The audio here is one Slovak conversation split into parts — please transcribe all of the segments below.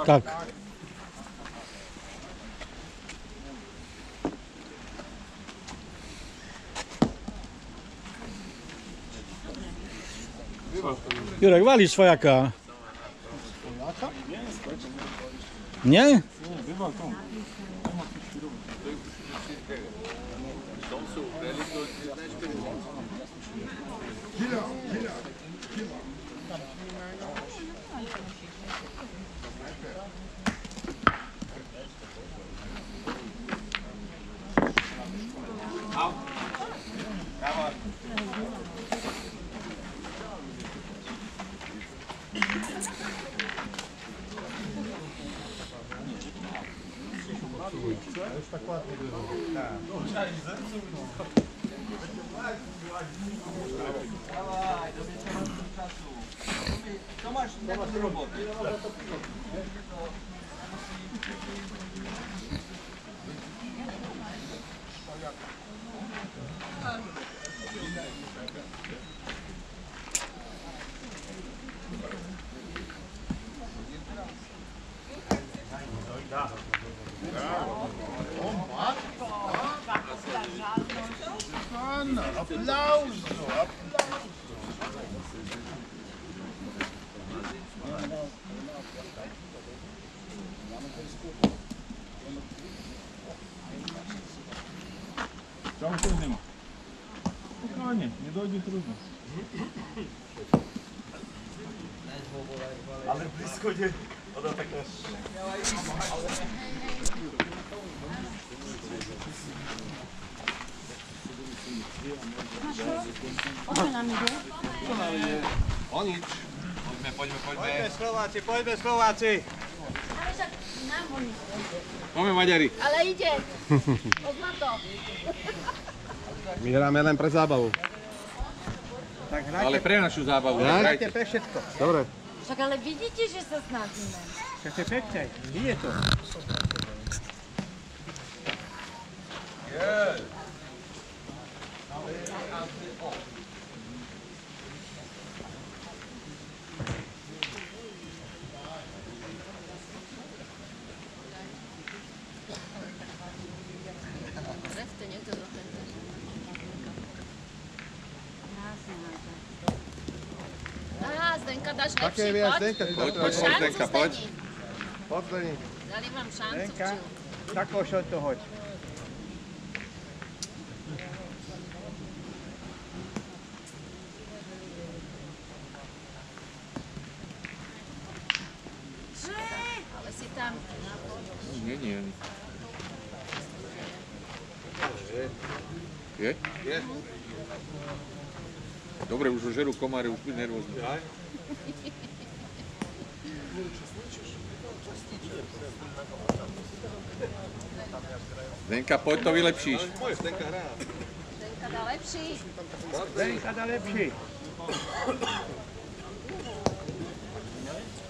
Tak. Jurek, walisz swojaka. Nie? Już tak ładnie było. Tak. Dawaj, do wieczornego czasu. Co masz do roboty? Applauso! Czemu to nie ma? Spokojnie, nie dojdzie trudno. Ale blisko nie. Ona taka... O nic. Poďme. Poďme Slováci. Ale však nám ho nič. Máme Maďari. Ale ide. Pozná to. My hráme len pre zábavu. Tak Ale pre našu zábavu. hrajte pre všetko. Dobre. Však ale vidíte, že sa snažíme. Však to je pekne. Nie je to. Zdenka, dáš Také lepší, viac, poď. Zdenka. Poď, Zdenka, poď. Poď, Zdení. Dali vám šancu. Lenka, tako što to hoď. Ale si tam. Nie. Je? Je. Dobre, už ho žerú komáre, už byť nervózne. Zdenka, poď to vylepšíš. Zdenka hrá. Zdenka dá lepší. Zdenka dá lepší.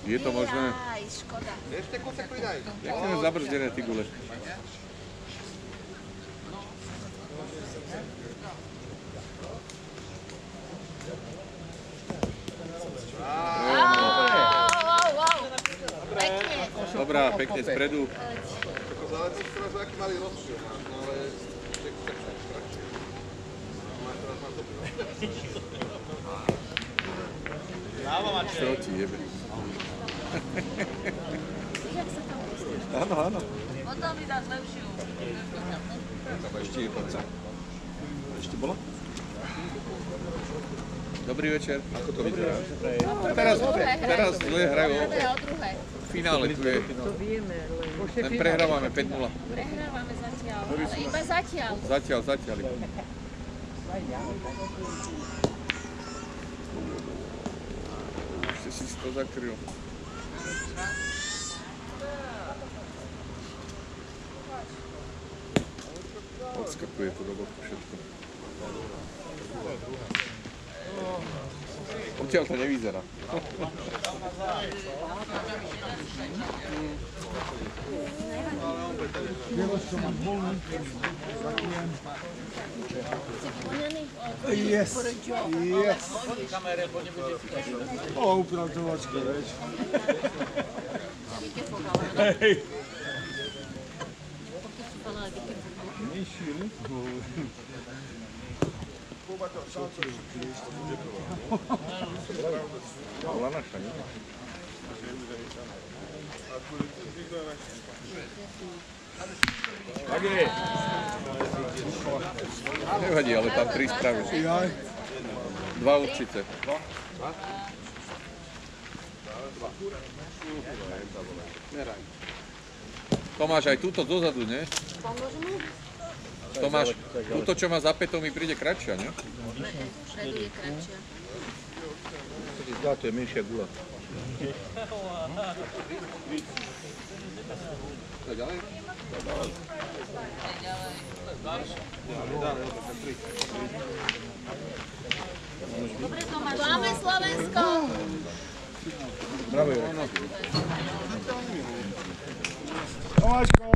Je to možné? Aj, škoda. Ešte kúsek pridaj. Jak máme zabrzdené ty gule? Wow. Pekne. Dobrá, pekne spredu. Záleží, že aký malý rozšír máš, no ale... Čo ti jebe? Jak sa tam pustí? Áno. Potom mi dáš lepšiu. Ešte je poca. Ešte bolo? Dobrý večer. Ako to vyzerá? Teraz zle hrajú. O druhé. V finále tu je. Len prehrávame 5-0. Prehrávame zatiaľ, ale iba zatiaľ. Zatiaľ. zakryl. Odskakuje to do boku všetko. Odtiaľ to nevyzerá. Yes, yes. O, upratovačka, vieš. Hej. Bola naša, nie? Tak je. Nevadí, ale tam 3 spravil. 2 určite. Tomáš, aj túto dozadu, nie? Tomáš, túto, čo má za pätou, mi príde kratšia, nie? Predu je kratšia. To je menšia gula. Máme Slovensko! Bravo, Jurek.